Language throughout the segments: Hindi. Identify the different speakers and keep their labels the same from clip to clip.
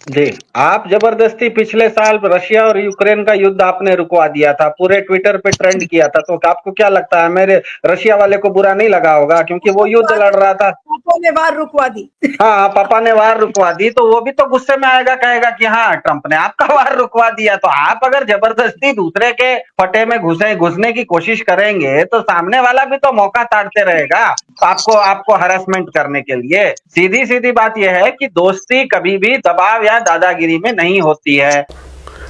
Speaker 1: जी, आप जबरदस्ती पिछले साल रशिया और यूक्रेन का युद्ध आपने रुकवा दिया था, पूरे ट्विटर पे ट्रेंड किया था, तो आपको क्या लगता है मेरे रशिया वाले को बुरा नहीं लगा होगा क्योंकि वो युद्ध लड़ रहा था।
Speaker 2: ने वार रुकवा दी।
Speaker 1: हाँ, पापा ने वार रुकवा दी तो वो भी तो गुस्से में आएगा, कहेगा कि हाँ ट्रंप ने आपका वार रुकवा दिया। तो आप अगर जबरदस्ती दूसरे के फटे में घुसने की कोशिश करेंगे तो सामने वाला भी तो मौका ताड़ते रहेगा आपको आपको हरासमेंट करने के लिए। सीधी सीधी बात यह है कि दोस्ती कभी भी दबाव या दादागिरी में नहीं होती है।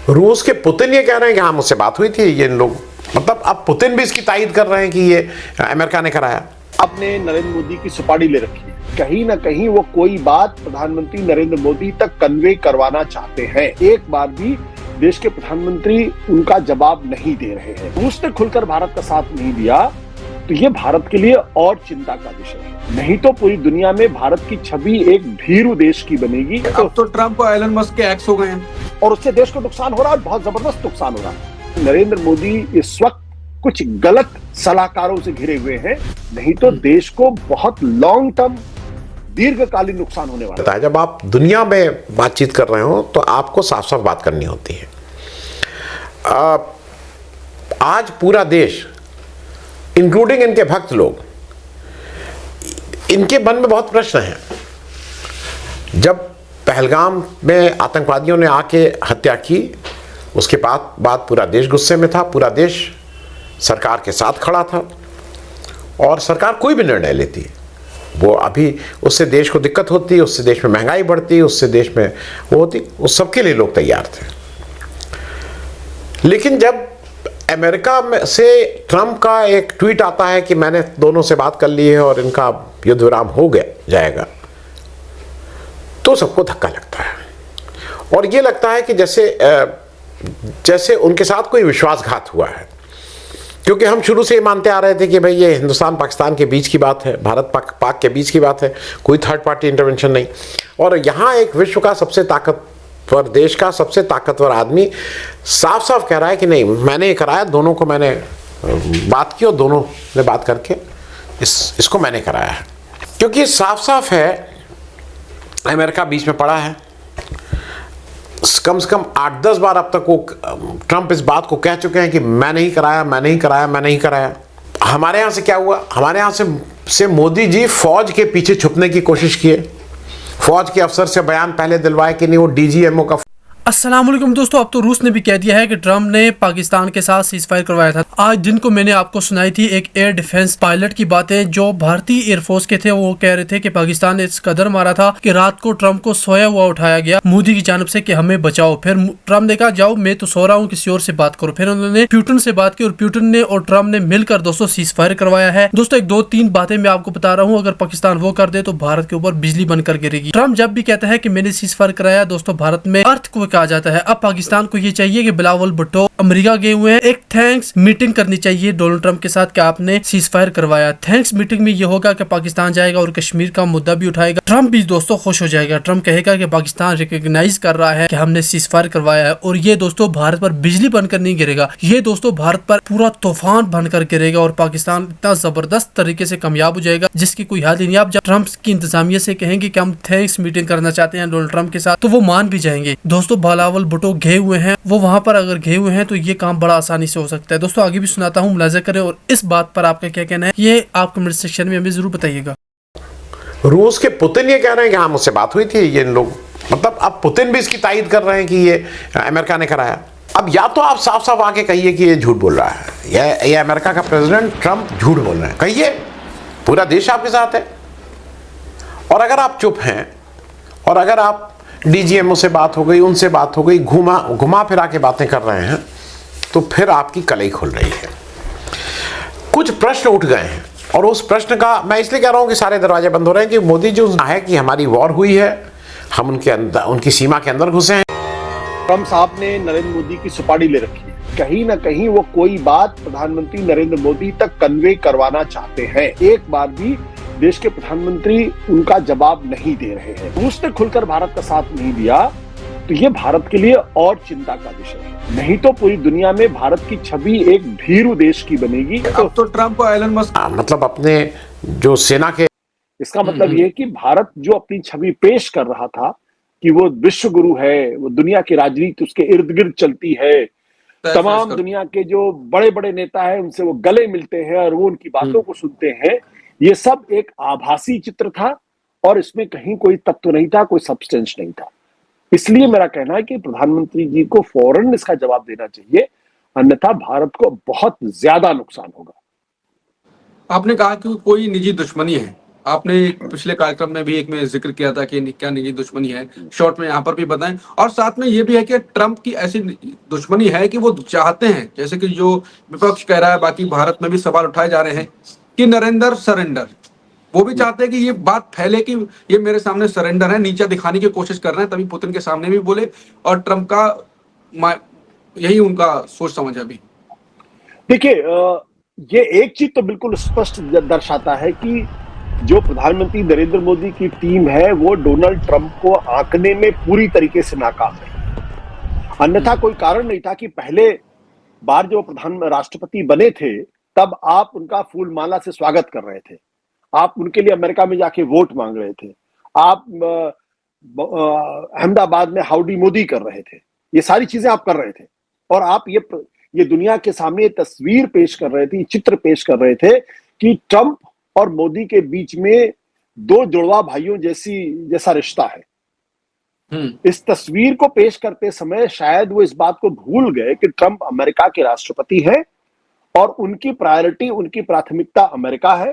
Speaker 3: रूस के पुतिन ये कह रहे हैं कि हाँ मुझसे बात हुई थी, ये लोग मतलब अब पुतिन भी इसकी तायद कर रहे हैं कि ये अमेरिका ने कराया।
Speaker 4: आपने नरेंद्र मोदी की सुपारी ले रखी है, कहीं ना कहीं वो कोई बात प्रधानमंत्री नरेंद्र मोदी तक कन्वे करवाना चाहते हैं। एक बार भी देश के प्रधानमंत्री उनका जवाब नहीं दे रहे हैं। रूस ने खुलकर भारत का साथ नहीं दिया तो ये भारत के लिए और चिंता का विषय है। नहीं तो पूरी दुनिया में भारत की छवि एक भीरू देश की बनेगी।
Speaker 5: अब तो ट्रंप और एलन मस्क के एक्स हो गए हैं
Speaker 4: और उससे देश को नुकसान हो रहा है, बहुत जबरदस्त नुकसान हो रहा है। नरेंद्र मोदी इस वक्त कुछ गलत सलाहकारों से घिरे हुए हैं, नहीं तो देश को बहुत लॉन्ग टर्म दीर्घकालीन नुकसान होने वाला
Speaker 3: है। जब आप दुनिया में बातचीत कर रहे हो तो आपको साफ साफ बात करनी होती है। आज पूरा देश इंक्लूडिंग इनके भक्त लोग, इनके मन में बहुत प्रश्न हैं। जब पहलगाम में आतंकवादियों ने आके हत्या की उसके बाद पूरा देश गुस्से में था, पूरा देश सरकार के साथ खड़ा था और सरकार कोई भी निर्णय लेती वो अभी उससे देश को दिक्कत होती, उससे देश में महंगाई बढ़ती, उससे देश में वो होती, उस सबके लिए लोग तैयार थे। लेकिन जब अमेरिका में से ट्रंप का एक ट्वीट आता है कि मैंने दोनों से बात कर ली है और इनका युद्ध विराम हो गया जाएगा, तो सबको धक्का लगता है और ये लगता है कि जैसे उनके साथ कोई विश्वासघात हुआ है। क्योंकि हम शुरू से ये मानते आ रहे थे कि भाई ये हिंदुस्तान पाकिस्तान के बीच की बात है, भारत पाक के बीच की बात है, कोई थर्ड पार्टी इंटरवेंशन नहीं। और यहाँ एक विश्व का सबसे ताकतवर देश का सबसे ताकतवर आदमी साफ साफ कह रहा है कि नहीं मैंने ये कराया, दोनों को मैंने बात की और दोनों ने बात करके इसको मैंने कराया है। क्योंकि साफ साफ है अमेरिका बीच में पड़ा है। कम से कम 8-10 बार अब तक वो ट्रंप इस बात को कह चुके हैं कि मैं नहीं कराया, मैं नहीं कराया, मैं नहीं कराया। हमारे यहाँ से क्या हुआ, हमारे यहाँ से मोदी जी फौज के पीछे छुपने की कोशिश किए, फौज के अफसर से बयान पहले दिलवाए कि नहीं वो डीजीएमओ का।
Speaker 6: अस्सलाम वालेकुम दोस्तों, अब तो रूस ने भी कह दिया है कि ट्रंप ने पाकिस्तान के साथ सीज फायर करवाया था। आज दिन को मैंने आपको सुनाई थी एक एयर डिफेंस पायलट की बातें जो भारतीय एयरफोर्स के थे। वो कह रहे थे कि पाकिस्तान ने इस कदर मारा था कि रात को ट्रंप को सोया हुआ उठाया गया मोदी की जानब से कि हमें बचाओ। फिर ट्रंप ने कहा जाओ मैं तो सो रहा हूँ, किसी और से बात करो। फिर उन्होंने प्यूटन से बात की और प्यूटन ने और ट्रंप ने मिलकर दोस्तों सीज फायर करवाया है। दोस्तों एक 2-3 बातें मैं आपको बता रहा हूँ, अगर पाकिस्तान वो कर दे तो भारत के ऊपर बिजली बनकर गिरेगी। ट्रंप जब भी कहता है कि मैंने सीज फायर कराया, दोस्तों भारत में अर्थ को कहा जाता है। अब पाकिस्तान को ये चाहिए कि बिलावल भुट्टो अमेरिका गए हुए हैं, एक थैंक्स मीटिंग करनी चाहिए डोनाल्ड ट्रंप के साथ कि आपने सीज फायर करवाया। थैंक्स मीटिंग में ये होगा कि पाकिस्तान जाएगा और कश्मीर का मुद्दा भी उठाएगा। ट्रंप भी दोस्तों खुश हो जाएगा। ट्रंप कहेगा कि पाकिस्तान रिकॉग्नाइज कर रहा है कि हमने सीज फायर करवाया है और ये दोस्तों भारत पर बिजली बनकर नहीं गिरेगा, ये दोस्तों भारत पर पूरा तूफान बनकर गिरेगा और पाकिस्तान इतना जबरदस्त तरीके से कामयाब हो जाएगा जिसकी कोई हद ही नहीं। आप जब ट्रंप की इंतजामिया से कहेंगे कि हम थैंक्स मीटिंग करना चाहते हैं डोनाल्ड ट्रंप के साथ तो वो मान भी जाएंगे। दोस्तों बिलावल भुट्टो गए हुए हैं, वो वहां पर अगर गए हुए हैं तो ये काम बड़ा आसानी से हो सकता है। दोस्तों आगे भी सुनाता हूँ, मुलाजा करें और इस बात पर आपका क्या कहना है ये आप कमेंट सेक्शन में हमें जरूर बताइएगा।
Speaker 3: रूस के पुतिन ये कह रहे हैं कि हाँ मुझसे बात हुई थी, ये लोग मतलब अब पुतिन भी इसकी तायद कर रहे हैं कि ये अमेरिका ने कराया। अब या तो आप साफ साफ आके कहिए कि ये झूठ बोल रहा है, ये अमेरिका का प्रेसिडेंट ट्रंप झूठ बोल रहे हैं, कहिए, पूरा देश आपके साथ है। और अगर आप चुप हैं और अगर आप डीजीएमओ से बात हो गई, उनसे बात हो गई, घुमा फिरा के बातें कर रहे हैं तो फिर आपकी कलई खुल रही है। कुछ प्रश्न उठ गए हैं और उस प्रश्न का मैं इसलिए कह रहा हूं कि सारे दरवाजे बंद हो रहे हैं कि मोदी जो है कि हमारी वॉर हुई है, हम उनके अंदर उनकी सीमा के अंदर घुसे हैं।
Speaker 4: ट्रंप साहब ने नरेंद्र मोदी की सुपारी ले रखी है, कहीं ना कहीं वो कोई बात प्रधानमंत्री नरेंद्र मोदी तक कन्वे करवाना चाहते हैं। एक बार भी देश के प्रधानमंत्री उनका जवाब नहीं दे रहे हैं। रूस ने खुलकर भारत का साथ नहीं दिया तो ये भारत के लिए और चिंता का विषय है। नहीं तो पूरी दुनिया में भारत की छवि एक भीरू देश की बनेगी।
Speaker 5: अब तो ट्रंप और एलन मस्क
Speaker 3: मतलब अपने जो सेना के,
Speaker 4: इसका मतलब ये कि भारत जो अपनी छवि पेश कर रहा था कि वो विश्व गुरु है, वो दुनिया की राजनीति उसके इर्द गिर्द चलती है, तमाम दुनिया के जो बड़े बड़े नेता हैं उनसे वो गले मिलते हैं और वो उनकी बातों को सुनते हैं, ये सब एक आभासी चित्र था और इसमें कहीं कोई तत्व नहीं था, कोई सब्सटेंस नहीं था। इसलिए मेरा कहना है कि प्रधानमंत्री जी को फौरन इसका जवाब देना चाहिए, अन्यथा भारत को बहुत ज्यादा नुकसान होगा।
Speaker 5: आपने कहा कि कोई निजी दुश्मनी है, आपने पिछले कार्यक्रम में भी एक में जिक्र किया था कि क्या निजी दुश्मनी है, शॉर्ट में यहाँ पर भी बताएं। और साथ में ये भी है कि ट्रंप की ऐसी दुश्मनी है कि वो चाहते हैं, जैसे कि जो विपक्ष कह रहा है, बाकी भारत में भी सवाल उठाए जा रहे हैं कि नरेंद्र सरेंडर, वो भी चाहते हैं कि ये बात फैले कि ये मेरे सामने सरेंडर है, नीचा दिखाने की कोशिश कर रहे हैं, तभी पुतिन के सामने भी बोले। और ट्रंप का यही उनका सोच समझ है अभी।
Speaker 4: देखिए, ये एक चीज तो बिल्कुल स्पष्ट दर्शाता है कि जो प्रधानमंत्री नरेंद्र मोदी की टीम है वो डोनाल्ड ट्रंप को आंकने में पूरी तरीके से नाकाम है। अन्यथा कोई कारण नहीं था कि पहले बार जो राष्ट्रपति बने थे तब आप उनका फूलमाला से स्वागत कर रहे थे, आप उनके लिए अमेरिका में जाके वोट मांग रहे थे, आप अहमदाबाद में हाउडी मोदी कर रहे थे, ये सारी चीजें आप कर रहे थे और आप ये दुनिया के सामने तस्वीर पेश कर रहे थे, चित्र पेश कर रहे थे कि ट्रंप और मोदी के बीच में दो जुड़वा भाइयों जैसा रिश्ता है। इस तस्वीर को पेश करते समय शायद वो इस बात को भूल गए कि ट्रंप अमेरिका के राष्ट्रपति हैं और उनकी प्रायोरिटी, उनकी प्राथमिकता अमेरिका है।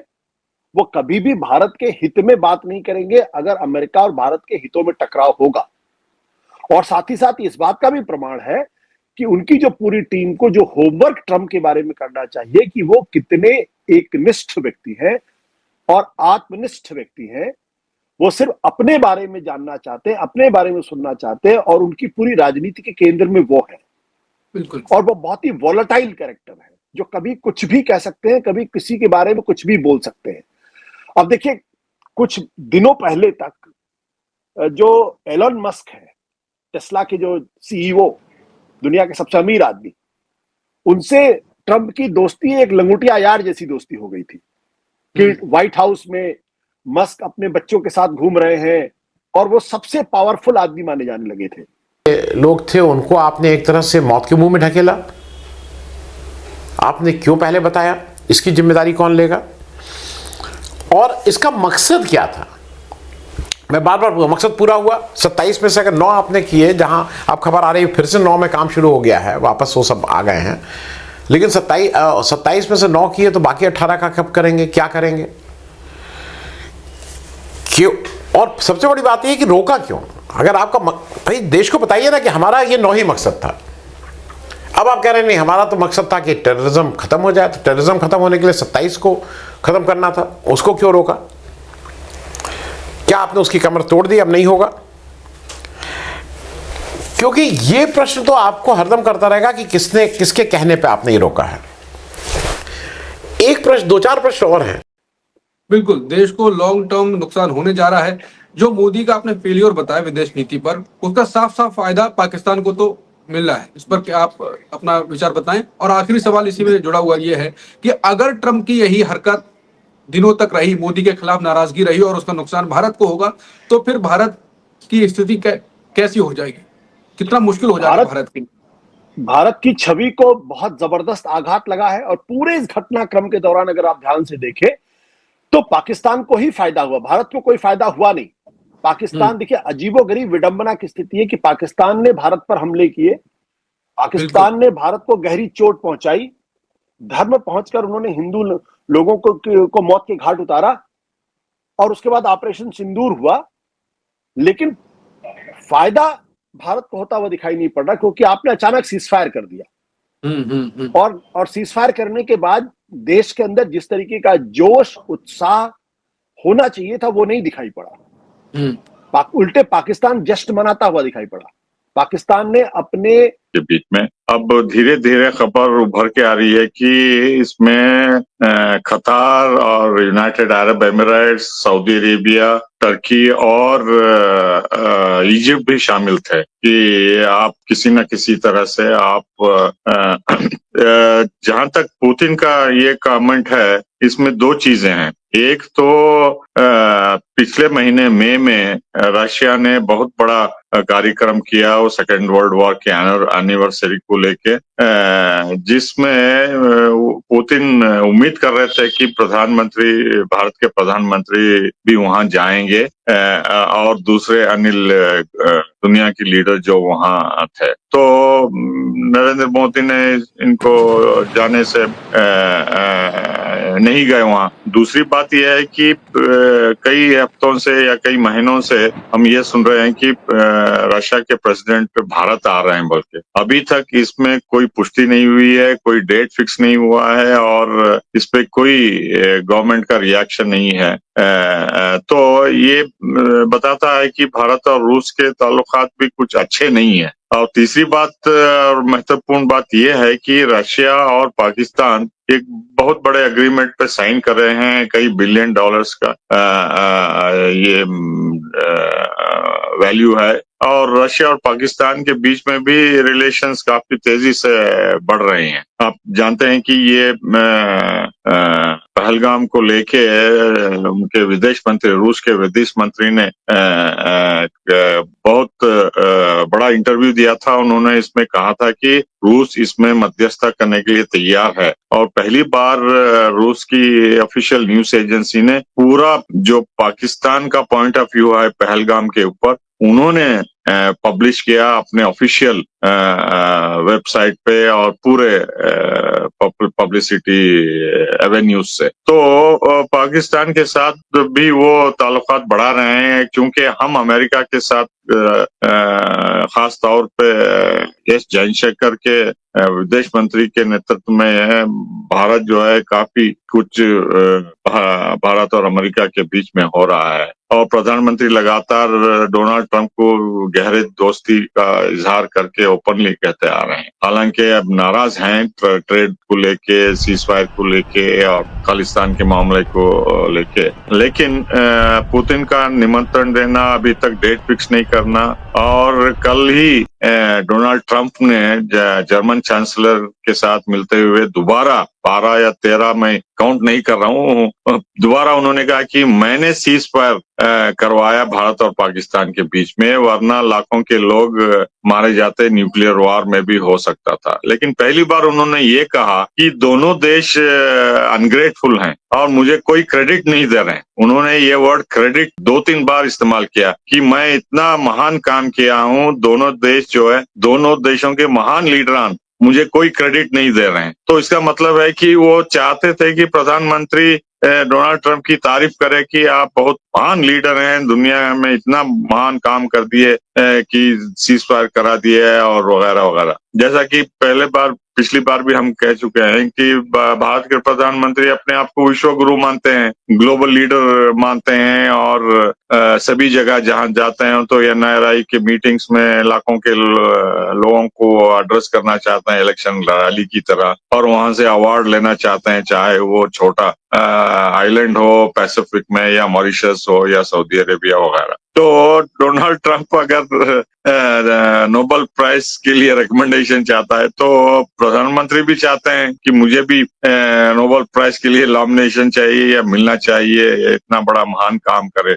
Speaker 4: वो कभी भी भारत के हित में बात नहीं करेंगे अगर अमेरिका और भारत के हितों में टकराव होगा। और साथ ही साथ इस बात का भी प्रमाण है कि उनकी जो पूरी टीम को जो होमवर्क ट्रंप के बारे में करना चाहिए कि वो कितने एकनिष्ठ व्यक्ति हैं और आत्मनिष्ठ व्यक्ति हैं। वो सिर्फ अपने बारे में जानना चाहते हैं, अपने बारे में सुनना चाहते हैं और उनकी पूरी राजनीति के केंद्र में वो है।
Speaker 5: बिल्कुल।
Speaker 4: और वो बहुत ही वॉलेटाइल कैरेक्टर है जो कभी कुछ भी कह सकते हैं, कभी किसी के बारे में कुछ भी बोल सकते हैं। अब देखिए, कुछ दिनों पहले तक जो एलन मस्क है, टेस्ला के जो सीईओ, दुनिया के सबसे अमीर आदमी, उनसे ट्रंप की दोस्ती एक लंगोटिया यार जैसी दोस्ती हो गई थी कि व्हाइट हाउस में मस्क अपने बच्चों के साथ घूम रहे हैं और वो सबसे पावरफुल आदमी माने जाने लगे थे।
Speaker 3: लोग थे, उनको आपने एक तरह से मौत के मुंह में ढकेला। आपने क्यों पहले बताया? इसकी जिम्मेदारी कौन लेगा? और इसका मकसद क्या था? मैं बार बार मकसद पूरा हुआ? 27 में से अगर 9 आपने किए, जहां अब खबर आ रही है फिर से 9 में काम शुरू हो गया है, वापस वो सब आ गए हैं, लेकिन 27 में से 9 किए तो बाकी 18 का कब करेंगे, क्या करेंगे, क्यों? और सबसे बड़ी बात यह कि रोका क्यों? अगर आपका भाई देश को बताइए ना कि हमारा ये 9 ही मकसद था। अब आप कह रहे हैं नहीं, हमारा तो मकसद था कि टेररिज्म खत्म हो जाए, तो टेररिज्म खत्म होने के लिए 27 को खत्म करना था, उसको क्यों रोका? क्या आपने उसकी कमर तोड़ दी, अब नहीं होगा? क्योंकि ये प्रश्न तो आपको हरदम करता रहेगा कि किसने, किसके कहने पे आपने ये रोका है। एक प्रश्न, 2-4 प्रश्न और हैं।
Speaker 5: बिल्कुल, देश को लॉन्ग टर्म नुकसान होने जा रहा है। जो मोदी का आपने फेलियर बताया विदेश नीति पर, उसका साफ साफ फायदा पाकिस्तान को तो मिल रहा है। इस पर क्या आप अपना विचार बताएं। और आखिरी सवाल इसी में जुड़ा हुआ ये है कि अगर ट्रंप की यही हरकत दिनों तक रही, मोदी के खिलाफ नाराजगी रही और उसका नुकसान भारत को होगा, तो फिर भारत की स्थिति कैसी हो जाएगी? कितना मुश्किल हो जाएगा भारत की?
Speaker 4: भारत की छवि को बहुत जबरदस्त आघात लगा है और पूरे इस घटनाक्रम के दौरान अगर आप ध्यान से देखें तो पाकिस्तान को ही फायदा हुआ, भारत को कोई फायदा हुआ नहीं। पाकिस्तान, देखिए, अजीबोगरीब विडंबना की स्थिति है कि पाकिस्तान ने भारत पर हमले किए, पाकिस्तान ने भारत को गहरी चोट पहुंचाई, धर्म पहुंचकर उन्होंने हिंदू लोगों को मौत के घाट उतारा और उसके बाद ऑपरेशन सिंदूर हुआ, लेकिन फायदा भारत को होता हुआ दिखाई नहीं पड़ रहा क्योंकि आपने अचानक सीजफायर कर दिया। और सीजफायर करने के बाद देश के अंदर जिस तरीके का जोश, उत्साह होना चाहिए था वो नहीं दिखाई पड़ा। उल्टे पाकिस्तान जश्न मनाता हुआ दिखाई पड़ा। पाकिस्तान ने अपने
Speaker 2: के बीच में। अब धीरे धीरे खबर उभर के आ रही है कि इसमें कतार और United Arab Emirates, Saudi Arabia, Turkey और इजिप्ट भी शामिल थे कि आप किसी न किसी तरह से आप जहां तक पुतिन का ये कमेंट है, इसमें दो चीजें हैं। एक तो पिछले महीने मई में रशिया ने बहुत बड़ा कार्यक्रम किया वो सेकेंड वर्ल्ड वॉर के एनिवर्सरी को लेके, जिसमें पुतिन उम्मीद कर रहे थे कि भारत के प्रधानमंत्री भी वहां जाएंगे और दूसरे दुनिया की लीडर जो वहां थे। तो नरेंद्र मोदी ने इनको जाने से नहीं गए वहां। दूसरी बात यह है कि कई हफ्तों से या कई महीनों से हम ये सुन रहे हैं कि रशिया के प्रेसिडेंट भारत आ रहे हैं बोल के। अभी तक इसमें कोई पुष्टि नहीं हुई है, कोई डेट फिक्स नहीं हुआ है और इस पे कोई गवर्नमेंट का रिएक्शन नहीं है। तो ये बताता है कि भारत और रूस के ताल्लुकात भी कुछ अच्छे नहीं है। और तीसरी बात और महत्वपूर्ण बात यह है कि रशिया और पाकिस्तान एक बहुत बड़े एग्रीमेंट पे साइन कर रहे हैं, कई बिलियन डॉलर्स का ये वैल्यू है और रशिया और पाकिस्तान के बीच में भी रिलेशंस काफी तेजी से बढ़ रहे हैं। आप जानते हैं कि ये पहलगाम को लेके उनके विदेश मंत्री, रूस के विदेश मंत्री ने बहुत बड़ा इंटरव्यू दिया था। उन्होंने इसमें कहा था कि रूस इसमें मध्यस्थता करने के लिए तैयार है और पहली बार रूस की ऑफिशियल न्यूज एजेंसी ने पूरा जो पाकिस्तान का पॉइंट ऑफ व्यू है पहलगाम के ऊपर, उन्होंने पब्लिश किया अपने ऑफिशियल वेबसाइट पे और पूरे पब्लिसिटी एवेन्यूज से। तो पाकिस्तान के साथ भी वो ताल्लुकात बढ़ा रहे हैं क्योंकि हम अमेरिका के साथ खास तौर पे एस जयशंकर के विदेश मंत्री के नेतृत्व में भारत जो है काफी कुछ भारत और अमेरिका के बीच में हो रहा है और प्रधानमंत्री लगातार डोनाल्ड ट्रंप को गहरे दोस्ती का इजहार करके ओपनली कहते आ रहे हैं। हालांकि अब नाराज हैं ट्रेड को लेके, सीजफायर को लेके और खालिस्तान के मामले को लेके, लेकिन पुतिन का निमंत्रण देना, अभी तक डेट फिक्स नहीं करना और कल ही डोनाल्ड ट्रंप ने जर्मन चांसलर के साथ मिलते हुए दोबारा 12 या 13 में काउंट नहीं कर रहा हूँ, दोबारा उन्होंने कहा कि मैंने सीज फायर करवाया भारत और पाकिस्तान के बीच में, वरना लाखों के लोग मारे जाते, न्यूक्लियर वॉर में भी हो सकता था। लेकिन पहली बार उन्होंने ये कहा कि दोनों देश अनग्रेटफुल हैं और मुझे कोई क्रेडिट नहीं दे रहे हैं। उन्होंने ये वर्ड क्रेडिट 2-3 बार इस्तेमाल किया कि मैं इतना महान काम किया हूँ, दोनों देश जो है, दोनों देशों के महान लीडरान मुझे कोई क्रेडिट नहीं दे रहे हैं। तो इसका मतलब है कि वो चाहते थे कि प्रधानमंत्री डोनाल्ड ट्रंप की तारीफ करे कि आप बहुत महान लीडर हैं, दुनिया में इतना महान काम कर दिए कि सीज फायर करा दिए और वगैरह वगैरह। जैसा कि पिछली बार भी हम कह चुके हैं कि भारत के प्रधानमंत्री अपने आप को विश्व गुरु मानते हैं, ग्लोबल लीडर मानते हैं और सभी जगह जहां जाते हैं तो NRI के मीटिंग्स में लाखों के लोगों को एड्रेस करना चाहते हैं इलेक्शन रैली की तरह और वहां से अवार्ड लेना चाहते हैं, चाहे वो छोटा आइलैंड हो पैसिफिक में या मॉरिशस हो या सऊदी अरेबिया वगैरह। तो डोनाल्ड ट्रंप अगर नोबेल प्राइज के लिए रिकमेंडेशन चाहता है तो प्रधानमंत्री भी चाहते हैं कि मुझे भी नोबेल प्राइज के लिए नॉमिनेशन चाहिए या मिलना चाहिए, इतना बड़ा महान काम करे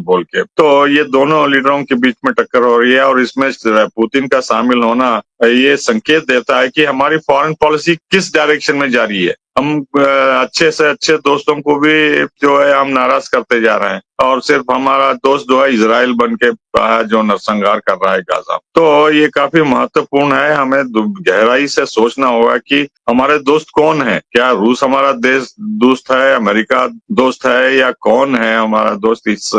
Speaker 2: बोल के। तो ये दोनों लीडरों के बीच में टक्कर हो रही है और इसमें पुतिन का शामिल होना ये संकेत देता है कि हमारी फॉरेन पॉलिसी किस डायरेक्शन में जा रही है। हम अच्छे से अच्छे दोस्तों को भी जो है हम नाराज करते जा रहे हैं और सिर्फ हमारा दोस्त जो है इजराइल बन के जो नरसंहार कर रहा है गाजा। तो ये काफी महत्वपूर्ण है, हमें गहराई से सोचना होगा कि हमारे दोस्त कौन है, क्या रूस हमारा देश दोस्त है, अमेरिका दोस्त है या कौन है हमारा दोस्त। इस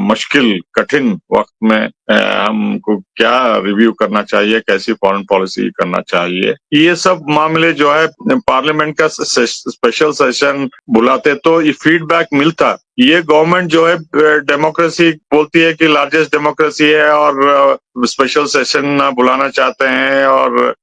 Speaker 2: मुश्किल कठिन वक्त में हमको क्या रिव्यू करना चाहिए, कैसी फॉरेन पॉलिसी करना चाहिए, ये सब मामले जो है पार्लियामेंट का स्पेशल सेशन बुलाते तो ये फीडबैक मिलता ये गवर्नमेंट जो है डेमोक्रेसी बोलती है कि लार्जेस्ट डेमोक्रेसी है और स्पेशल सेशन ना बुलाना चाहते हैं और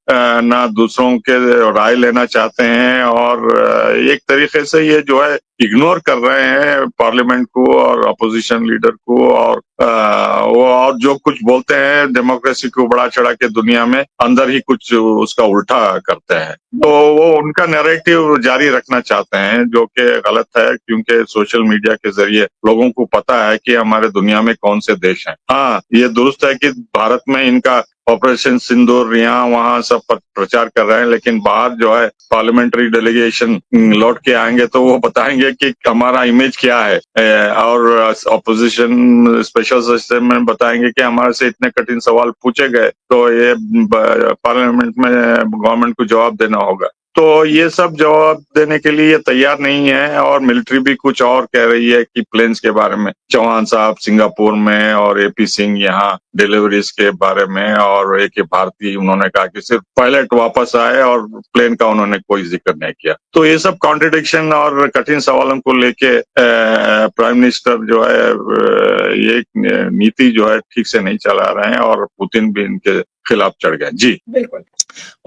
Speaker 2: ना दूसरों के राय लेना चाहते हैं और एक तरीके से ये जो है इग्नोर कर रहे हैं पार्लियामेंट को और अपोजिशन लीडर को और वो और जो कुछ बोलते हैं डेमोक्रेसी को बढ़ा चढ़ा के दुनिया में अंदर ही कुछ उसका उल्टा करते हैं। तो वो उनका नैरेटिव जारी रखना चाहते हैं जो कि गलत है, क्योंकि सोशल मीडिया के जरिए लोगों को पता है कि हमारे दुनिया में कौन से देश हैं। हाँ, ये दुरुस्त है कि भारत में इनका ऑपरेशन सिंदूर यहाँ वहाँ सब प्रचार कर रहे हैं, लेकिन बाहर जो है पार्लियामेंट्री डेलीगेशन लौट के आएंगे तो वो बताएंगे कि हमारा इमेज क्या है और ऑपोजिशन स्पेशल सेशन में बताएंगे कि हमारे से इतने कठिन सवाल पूछे गए तो ये पार्लियामेंट में गवर्नमेंट को जवाब देना होगा। तो ये सब जवाब देने के लिए तैयार नहीं है और मिलिट्री भी कुछ और कह रही है कि प्लेन्स के बारे में, चौहान साहब सिंगापुर में और एपी सिंह यहाँ डिलीवरीज के बारे में और एक भारतीय उन्होंने कहा कि सिर्फ पायलट वापस आए और प्लेन का उन्होंने कोई जिक्र नहीं किया। तो ये सब कॉन्ट्रडिक्शन और कठिन सवालों को लेके प्राइम मिनिस्टर जो है ये नीति जो है ठीक से नहीं चला रहे हैं और पुतिन भी इनके खिलाफ चढ़ गए। जी
Speaker 7: बिल्कुल।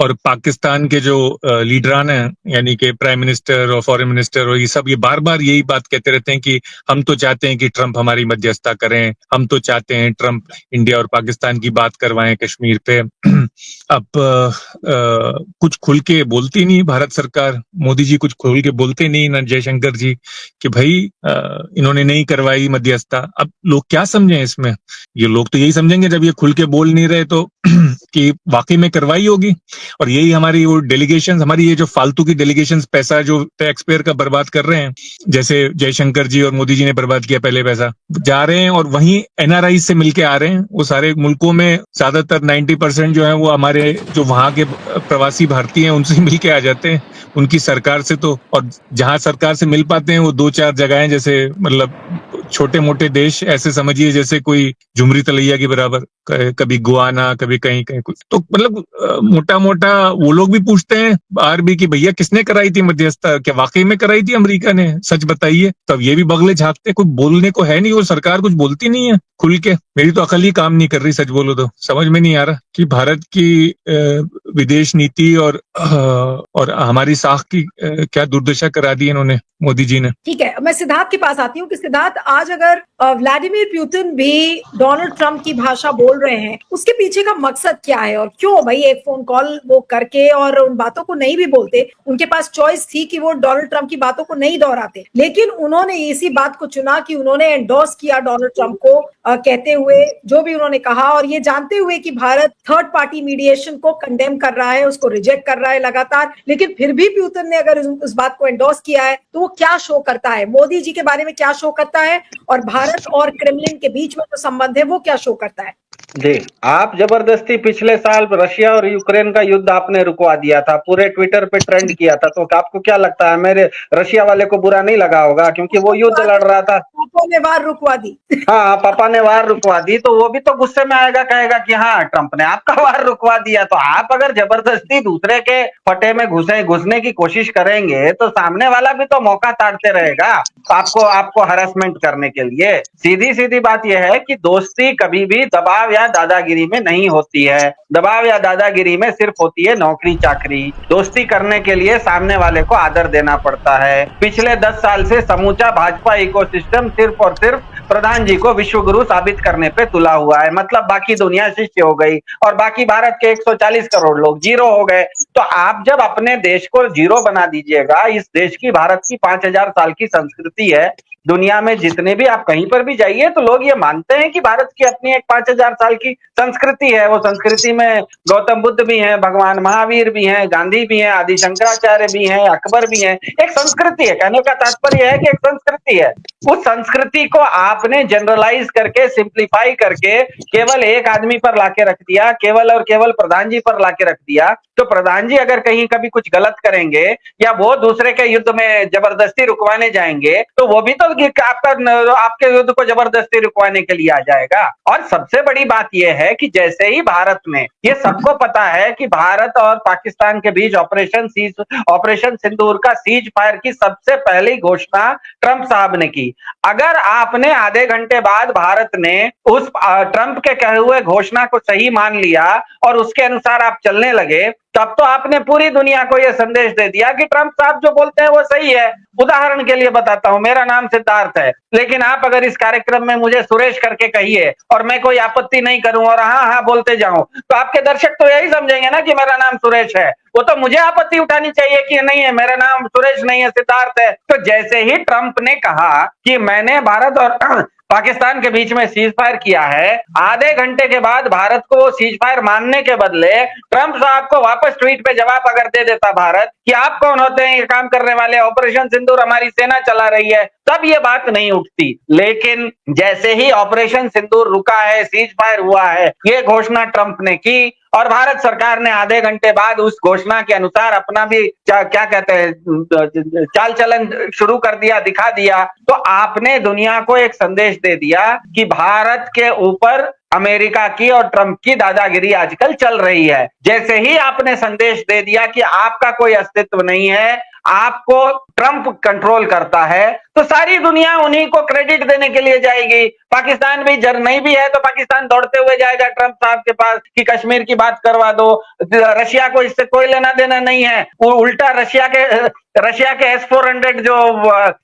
Speaker 7: और पाकिस्तान के जो लीडरान हैं यानी कि प्राइम मिनिस्टर और फॉरेन मिनिस्टर और ये सब ये बार बार यही बात कहते रहते हैं कि हम तो चाहते हैं कि ट्रंप हमारी मध्यस्थता करें, हम तो चाहते हैं ट्रंप इंडिया और पाकिस्तान की बात करवाएं कश्मीर पे। अब कुछ खुल के बोलती नहीं भारत सरकार, मोदी जी कुछ खुल के बोलते नहीं, ना जयशंकर जी, कि भाई इन्होंने नहीं करवाई मध्यस्थता। अब लोग क्या समझें इसमें? ये लोग तो यही समझेंगे जब ये खुल के बोल नहीं रहे तो कि वाकई में करवाई होगी। और यही हमारी वो डेलीगेशन, हमारी ये जो फालतू की डेलीगेशन पैसा जो टैक्स पेयर का बर्बाद कर रहे हैं, जैसे जयशंकर जी और मोदी जी ने बर्बाद किया पहले पैसा, जा रहे हैं और वहीं एनआरआई से मिलके आ रहे हैं। वो सारे मुल्कों में ज्यादातर 90% जो है वो हमारे जो वहां के प्रवासी भारतीय हैं उनसे मिलके आ जाते हैं, उनकी सरकार से तो। और जहां सरकार से मिल पाते हैं वो 2-4 जगहें, जैसे मतलब छोटे मोटे देश ऐसे समझिए जैसे कोई झुमरी तलैया के बराबर, कभी गुआना, कभी कहीं कहीं कुछ। तो मतलब मोटा मोटा वो लोग भी पूछते हैं बाहर भी कि भैया किसने कराई थी मध्यस्थता, क्या वाकई में कराई थी अमेरिका ने, सच बताइए। तब ये भी बगले झांकते, कुछ बोलने को है नहीं, वो सरकार कुछ बोलती नहीं है खुल के। मेरी तो अकल ही काम नहीं कर रही, सच बोलो तो समझ में नहीं आ रहा कि भारत की विदेश नीति और हमारी साख की क्या दुर्दशा करा दी इन्होंने, मोदी जी ने।
Speaker 8: ठीक है, मैं सिद्धार्थ के पास आती हूँ कि सिद्धार्थ, आज अगर व्लादिमीर पुतिन भी डोनाल्ड ट्रंप की भाषा बोल रहे हैं, उसके पीछे का मकसद क्या है और क्यों भाई एक फोन कॉल वो करके और उन बातों को नहीं भी बोलते? उनके पास चॉइस थी कि वो डोनाल्ड ट्रंप की बातों को नहीं दोहराते, लेकिन उन्होंने इसी बात को चुना कि उन्होंने एंडोर्स किया डोनाल्ड ट्रंप को, कहते हुए जो भी उन्होंने कहा, और ये जानते हुए कि भारत थर्ड पार्टी मीडिएशन को कंडेम कर रहा है, उसको रिजेक्ट कर रहा है लगातार। लेकिन फिर भी पुतिन ने अगर उस बात को एंडोर्स किया है तो वो क्या शो करता है? मोदी जी के बारे में क्या शो करता है और भारत और क्रेमलिन के बीच में जो संबंध है वो क्या शो करता है?
Speaker 1: जी, आप जबरदस्ती पिछले साल रशिया और यूक्रेन का युद्ध आपने रुकवा दिया था, पूरे ट्विटर पे ट्रेंड किया था, तो आपको क्या लगता है मेरे रशिया वाले को बुरा नहीं लगा होगा क्योंकि वो युद्ध लड़ रहा था?
Speaker 8: पापा ने वार रुकवा दी।
Speaker 1: हाँ, पापा ने वार रुकवा दी तो वो भी तो गुस्से में आएगा, कहेगा कि हाँ ट्रंप ने आपका वार रुकवा दिया। तो आप अगर जबरदस्ती दूसरे के फटे में घुसने की कोशिश करेंगे तो सामने वाला भी तो मौका ताड़ते रहेगा आपको हरासमेंट करने के लिए। सीधी सीधी बात यह है कि दोस्ती कभी भी दबाव या दादागिरी में नहीं होती है। दबाव या दादागिरी में सिर्फ होती है नौकरी चाकरी। दोस्ती करने के लिए सामने वाले को आदर देना पड़ता है। पिछले 10 साल से समूचा भाजपा इकोसिस्टम सिर्फ और सिर्फ प्रधान जी को विश्व गुरु साबित करने पे तुला हुआ है। मतलब बाकी दुनिया शिष्य हो गई और बाकी भारत के 140 करोड़ लोग जीरो हो गए। तो आप जब अपने देश को जीरो बना दीजिएगा, इस देश की, भारत की 5000 साल की संस्कृति है। दुनिया में जितने भी आप कहीं पर भी जाइए तो लोग ये मानते हैं कि भारत की अपनी एक 5000 साल की संस्कृति है। वो संस्कृति में गौतम बुद्ध भी हैं, भगवान महावीर भी हैं, गांधी भी हैं, आदि शंकराचार्य भी हैं, अकबर भी हैं। एक संस्कृति है, कहने का तात्पर्य है कि एक संस्कृति है। उस संस्कृति को आपने जनरलाइज करके, सिंप्लीफाई करके केवल एक आदमी पर लाके रख दिया, केवल और केवल प्रधान जी पर लाके रख दिया। तो प्रधान जी अगर कहीं कभी कुछ गलत करेंगे या वो दूसरे के युद्ध में जबरदस्ती रुकवाने जाएंगे तो वो भी तो कि आपके युद्ध को जबरदस्ती रुकवाने के लिए आ जाएगा। और सबसे बड़ी बात यह है कि जैसे ही भारत में, ये सबको पता है कि भारत और पाकिस्तान के बीच ऑपरेशन सिंदूर का सीज फायर की सबसे पहली घोषणा ट्रंप साहब ने की। अगर आपने आधे घंटे बाद भारत ने उस ट्रंप के कहे हुए घोषणा को सही मान लिया और उसके अनुसार आप चलने लगे, तब तो आपने पूरी दुनिया को यह संदेश दे दिया कि ट्रंप साहब जो बोलते हैं वो सही है। उदाहरण के लिए बताता हूं, मेरा नाम सिद्धार्थ है, लेकिन आप अगर इस कार्यक्रम में मुझे सुरेश करके कहिए और मैं कोई आपत्ति नहीं करूं और हाँ हाँ बोलते जाऊं, तो आपके दर्शक तो यही समझेंगे ना कि मेरा नाम सुरेश है। वो तो मुझे आपत्ति उठानी चाहिए कि नहीं है, मेरा नाम सुरेश नहीं है, सिद्धार्थ है। तो जैसे ही ट्रंप ने कहा कि मैंने भारत और पाकिस्तान के बीच में सीज फायर किया है, आधे घंटे के बाद भारत को सीज फायर मानने के बदले ट्रंप साहब को वापस ट्वीट पे जवाब अगर दे देता भारत कि आप कौन होते हैं ये काम करने वाले, ऑपरेशन सिंदूर हमारी सेना चला रही है, तब ये बात नहीं उठती। लेकिन जैसे ही ऑपरेशन सिंदूर रुका है, सीज फायर हुआ है, ये घोषणा ट्रंप ने की और भारत सरकार ने आधे घंटे बाद उस घोषणा के अनुसार अपना भी क्या कहते हैं चाल चलन शुरू कर दिया, दिखा दिया। तो आपने दुनिया को एक संदेश दे दिया कि भारत के ऊपर अमेरिका की और ट्रंप की दादागिरी आजकल चल रही है। जैसे ही आपने संदेश दे दिया कि आपका कोई अस्तित्व नहीं है, आपको ट्रंप कंट्रोल करता है, तो सारी दुनिया उन्हीं को क्रेडिट देने के लिए जाएगी। पाकिस्तान भी जर नहीं भी है तो पाकिस्तान दौड़ते हुए जाएगा ट्रंप साहब के पास कि कश्मीर की बात करवा दो। रशिया को इससे कोई लेना देना नहीं है, वो उल्टा रशिया के S-400 जो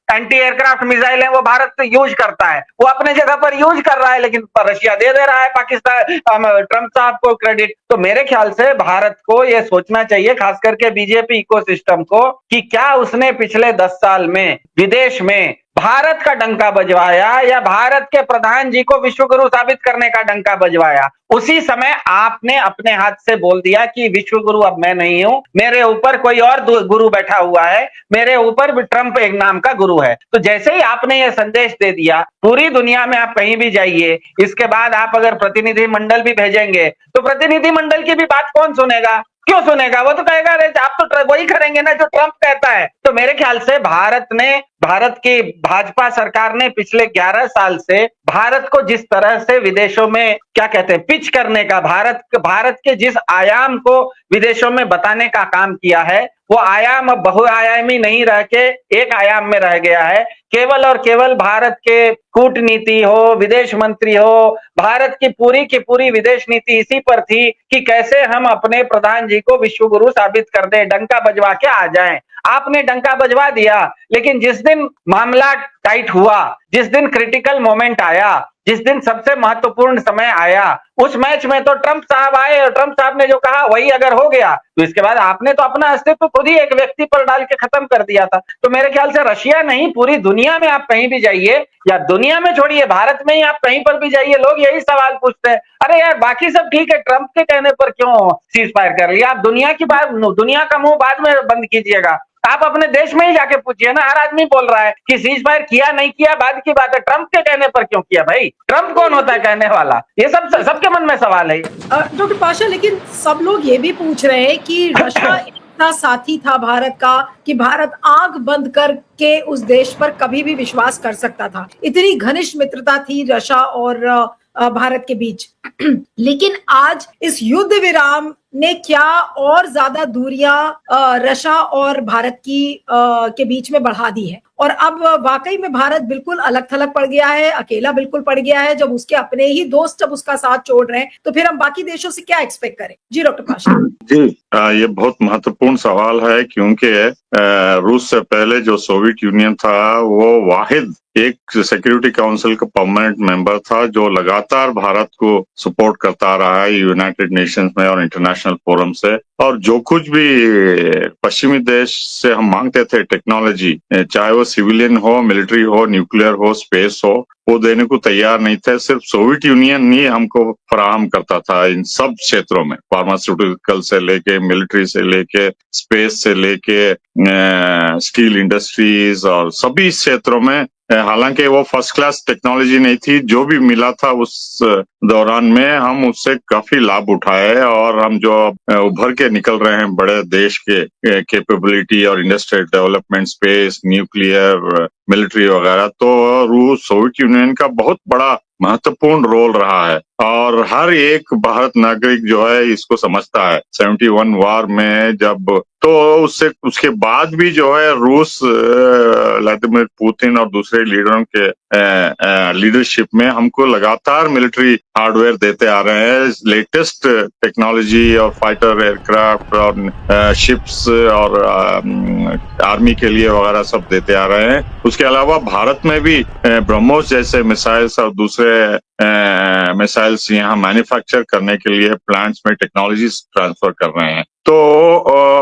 Speaker 1: एंटी एयरक्राफ्ट मिसाइल है वो भारत यूज करता है, वो अपने जगह पर यूज कर रहा है, लेकिन रशिया दे रहा है पाकिस्तान ट्रंप साहब को क्रेडिट। तो मेरे ख्याल से भारत को यह सोचना चाहिए, खास करके बीजेपी इकोसिस्टम को, कि क्या उसने पिछले 10 साल में विदेश में भारत का डंका बजवाया या भारत के प्रधान जी को विश्व गुरु साबित करने का डंका बजवाया। उसी समय आपने अपने हाथ से बोल दिया कि विश्व गुरु अब मैं नहीं हूं, मेरे ऊपर कोई और गुरु बैठा हुआ है, मेरे ऊपर भी ट्रंप एक नाम का गुरु है। तो जैसे ही आपने यह संदेश दे दिया, पूरी दुनिया में आप कहीं भी जाइए, इसके बाद आप अगर प्रतिनिधि मंडल भी भेजेंगे तो प्रतिनिधि मंडल की भी बात कौन सुनेगा? क्यों सुनेगा? वो तो कहेगा अरे आप तो वही करेंगे ना जो ट्रंप कहता है। तो मेरे ख्याल से भारत की भाजपा सरकार ने पिछले 11 साल से भारत को जिस तरह से विदेशों में क्या कहते हैं पिच करने का, भारत के जिस आयाम को विदेशों में बताने का काम किया है, वो आयाम अब बहुआयामी नहीं रह के एक आयाम में रह गया है। केवल और केवल भारत के कूटनीति हो, विदेश मंत्री हो, भारत की पूरी विदेश नीति इसी पर थी कि कैसे हम अपने प्रधान जी को विश्व गुरु साबित कर दे, डंका बजवा के आ जाएं। आपने डंका बजवा दिया, लेकिन जिस दिन मामला टाइट हुआ, जिस दिन क्रिटिकल मोमेंट आया, जिस दिन सबसे महत्वपूर्ण समय आया, उस मैच में तो ट्रंप साहब आए और ट्रंप साहब ने जो कहा वही अगर हो गया तो इसके बाद आपने तो अपना अस्तित्व खुद ही एक व्यक्ति पर डाल के खत्म कर दिया था। तो मेरे ख्याल से रशिया नहीं, पूरी दुनिया में आप कहीं भी जाइए, या दुनिया में छोड़िए भारत में ही आप कहीं पर भी जाइए, लोग यही सवाल पूछते हैं, अरे यार बाकी सब ठीक है, ट्रंप के कहने पर क्यों सीज फायर कर लिया? आप दुनिया का मुंह बाद में बंद कीजिएगा, आप अपने देश में ही जाके पूछिए ना। हर आदमी बोल रहा है कि सीज फायर किया नहीं किया बाद की बात है, ट्रंप के कहने पर क्यों किया? भाई ट्रंप कौन होता है कहने वाला? ये सबके मन में सवाल है।
Speaker 8: डॉक्टर पाशा, लेकिन सब लोग ये भी पूछ रहे हैं कि रशिया इतना साथी था भारत का कि भारत आंख बंद करके उस देश पर कभी भी विश्वास कर सकता था, इतनी घनिष्ठ मित्रता थी रशिया और भारत के बीच। लेकिन आज इस युद्ध विराम ने क्या और ज्यादा दूरियां रशिया और भारत के बीच में बढ़ा दी है, और अब वाकई में भारत बिल्कुल अलग थलग पड़ गया है, अकेला बिल्कुल पड़ गया है। जब उसके अपने ही दोस्त जब उसका साथ छोड़ रहे हैं तो फिर हम बाकी देशों से क्या एक्सपेक्ट करें? जी डॉक्टर पाशा।
Speaker 2: जी ये बहुत महत्वपूर्ण सवाल है, क्योंकि रूस से पहले जो सोवियत यूनियन था वो वाहिद एक सिक्योरिटी काउंसिल का परमानेंट मेंबर था जो लगातार भारत को सपोर्ट करता रहा है यूनाइटेड नेशंस में और इंटरनेशनल फोरम से। और जो कुछ भी पश्चिमी देश से हम मांगते थे टेक्नोलॉजी, चाहे वो सिविलियन हो, मिलिट्री हो, न्यूक्लियर हो, स्पेस हो, वो देने को तैयार नहीं थे। सिर्फ सोवियत यूनियन ही हमको फराहम करता था इन सब क्षेत्रों में, फार्मास्यूटिकल से लेके, मिलिट्री से लेके, स्पेस से लेके, स्टील इंडस्ट्रीज और सभी क्षेत्रों में हालांकि वो फर्स्ट क्लास टेक्नोलॉजी नहीं थी, जो भी मिला था उस दौरान में हम उससे काफी लाभ उठाए और हम जो उभर के निकल रहे हैं बड़े देश के कैपेबिलिटी और industrial development, space, nuclear, military वगैरह, तो रूस सोवियत यूनियन का बहुत बड़ा महत्वपूर्ण रोल रहा है और हर एक भारत नागरिक जो है इसको समझता है। 71 वार में जब तो उसके बाद भी जो है रूस व्लादिमीर पुतिन और दूसरे लीडरों के लीडरशिप में हमको लगातार मिलिट्री हार्डवेयर देते आ रहे हैं, लेटेस्ट टेक्नोलॉजी और फाइटर एयरक्राफ्ट और शिप्स और आर्मी के लिए वगैरह सब देते आ रहे हैं। उसके अलावा भारत में भी ब्रह्मोस जैसे मिसाइल्स और दूसरे मिसाइल्स यहाँ मैन्युफैक्चर करने के लिए प्लांट्स में टेक्नोलॉजीज ट्रांसफर कर रहे हैं। तो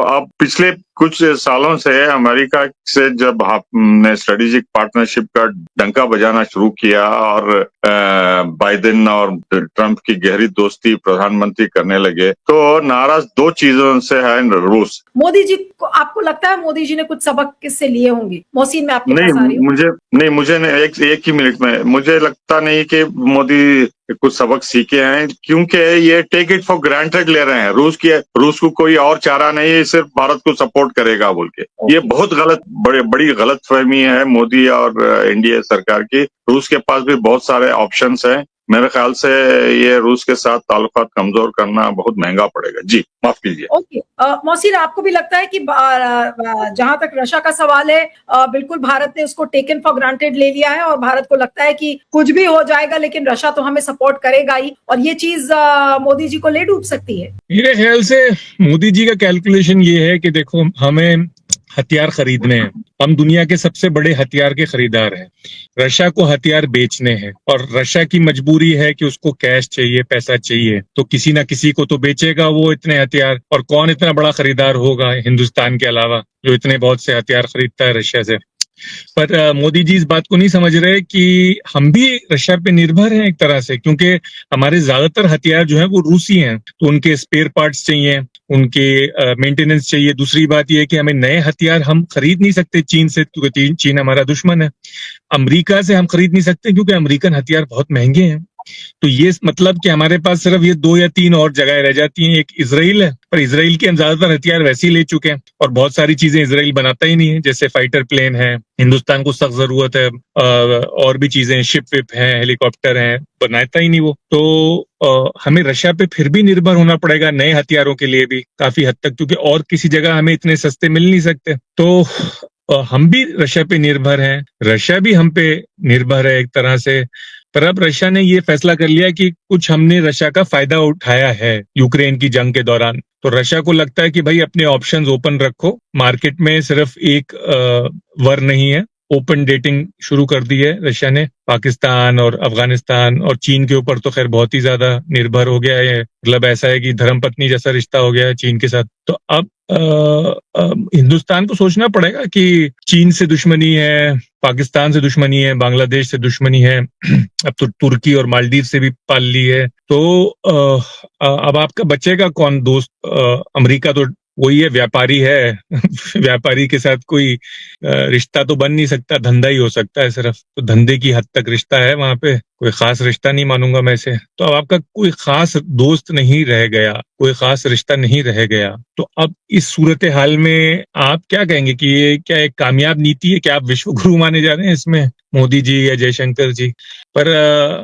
Speaker 2: अब पिछले कुछ सालों से अमेरिका से जब हमने स्ट्रेटेजिक पार्टनरशिप का डंका बजाना शुरू किया और बाइडेन और ट्रंप की गहरी दोस्ती प्रधानमंत्री करने लगे, तो नाराज दो चीजों से है रूस।
Speaker 8: मोदी जी को आपको लगता है मोदी जी ने कुछ सबक किससे लिए होंगे? मोहसिन, मैं आपके पास आ रही हूं।
Speaker 2: मुझे एक ही मिनट में, मुझे लगता नहीं कि मोदी कुछ सबक सीखे हैं, क्योंकि ये टेक इट फॉर ग्रांटेड ले रहे हैं। रूस को कोई और चारा नहीं है, सिर्फ भारत को सपोर्ट करेगा बोल के। ये बहुत बड़ी गलत फहमी है मोदी और एनडीए सरकार की। रूस के पास भी बहुत सारे ऑप्शंस हैं। मेरे ख्याल से ये रूस के साथ ताल्लुकात कमजोर करना बहुत महंगा पड़ेगा। जी माफ कीजिए।
Speaker 8: ओके, मोहसिन, आपको भी लगता है कि जहां तक रशिया का सवाल है, बिल्कुल भारत ने उसको टेकन फॉर ग्रांटेड ले लिया है और भारत को लगता है कि कुछ भी हो जाएगा लेकिन रशिया तो हमें सपोर्ट करेगा ही, और ये चीज मोदी जी को ले डूब सकती है?
Speaker 7: मेरे ख्याल से मोदी जी का कैलकुलेशन ये है कि देखो, हमें हथियार खरीदने हैं, हम दुनिया के सबसे बड़े हथियार के खरीदार हैं, रशिया को हथियार बेचने हैं और रशिया की मजबूरी है कि उसको कैश चाहिए, पैसा चाहिए, तो किसी ना किसी को तो बेचेगा वो इतने हथियार। और कौन इतना बड़ा खरीदार होगा हिंदुस्तान के अलावा जो इतने बहुत से हथियार खरीदता है रशिया से। पर मोदी जी इस बात को नहीं समझ रहे कि हम भी रशिया पे निर्भर हैं एक तरह से, क्योंकि हमारे ज्यादातर हथियार जो है वो रूसी हैं, तो उनके स्पेयर पार्ट्स चाहिए, उनके मेंटेनेंस चाहिए। दूसरी बात यह है कि हमें नए हथियार हम खरीद नहीं सकते चीन से, क्योंकि चीन हमारा दुश्मन है। अमेरिका से हम खरीद नहीं सकते क्योंकि अमेरिकन हथियार बहुत महंगे हैं। तो ये मतलब कि हमारे पास सिर्फ ये 2 या 3 और जगह रह जाती हैं। एक इजराइल है, पर इजराइल के हम ज्यादातर हथियार वैसे ही ले चुके हैं और बहुत सारी चीजें इजराइल बनाता ही नहीं है, जैसे फाइटर प्लेन है, हिंदुस्तान को सख्त जरूरत है, और भी चीजें, शिप विप है, हेलीकॉप्टर है, बनाता ही नहीं वो। तो हमें रशिया पे फिर भी निर्भर होना पड़ेगा नए हथियारों के लिए भी काफी हद तक, क्योंकि और किसी जगह हमें इतने सस्ते मिल नहीं सकते। तो हम भी रशिया पे निर्भर हैं, रशिया भी हम पे निर्भर है एक तरह से। पर अब रशिया ने ये फैसला कर लिया कि कुछ हमने रशिया का फायदा उठाया है यूक्रेन की जंग के दौरान, तो रशिया को लगता है कि भाई अपने ऑप्शंस ओपन रखो, मार्केट में सिर्फ एक वर नहीं है। ओपन डेटिंग शुरू कर दी है रशिया ने, पाकिस्तान और अफगानिस्तान और चीन के ऊपर तो खैर बहुत ही ज्यादा निर्भर हो गया है, मतलब ऐसा है कि धर्मपत्नी जैसा रिश्ता हो गया है चीन के साथ। तो अब हिंदुस्तान को सोचना पड़ेगा कि चीन से दुश्मनी है, पाकिस्तान से दुश्मनी है, बांग्लादेश से दुश्मनी है, अब तो तुर्की और मालदीव से भी पाल ली है। तो अब आपका बचेगा कौन दोस्त? अमेरिका तो वही है, व्यापारी है व्यापारी के साथ कोई रिश्ता तो बन नहीं सकता, धंधा ही हो सकता है सिर्फ। तो धंधे की हद तक रिश्ता है वहां पे, कोई खास रिश्ता नहीं मानूंगा मैं इसे। तो अब आपका कोई खास दोस्त नहीं रह गया, कोई खास रिश्ता नहीं रह गया। तो अब इस सूरत हाल में आप क्या कहेंगे कि ये क्या एक कामयाब नीति है? क्या आप विश्व गुरु माने जा रहे हैं इसमें, मोदी जी या जयशंकर जी? पर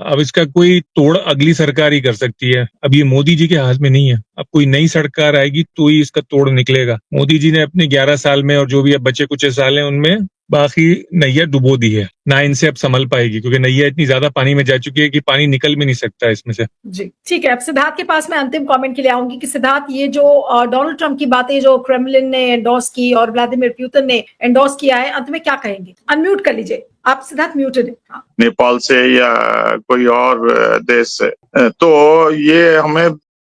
Speaker 7: अब इसका कोई तोड़ अगली सरकार ही कर सकती है, अब ये मोदी जी के हाथ में नहीं है। अब कोई नई सरकार आएगी तो ही इसका तोड़ निकलेगा। मोदी जी ने अपने 11 साल में और जो भी अब बचे कुछ साल हैं उनमें बाकी नैया डुबो दी है, ना इनसे अब संभल पाएगी, क्योंकि नैया इतनी ज्यादा पानी में जा चुकी है कि पानी निकल भी नहीं सकता इसमें से।
Speaker 8: जी ठीक है, अब सिद्धार्थ के पास मैं अंतिम कमेंट के लिए आऊंगी कि सिद्धार्थ, ये जो डोनाल्ड ट्रंप की बातें जो क्रेमलिन ने एंडोर्स की और व्लादिमीर पुतिन ने एंडोर्स किया है, अंत में क्या कहेंगे? अनम्यूट कर लीजिए आप, सिद्धार्थ म्यूटेड है। हाँ।
Speaker 2: नेपाल से या कोई और देश से, तो ये हमें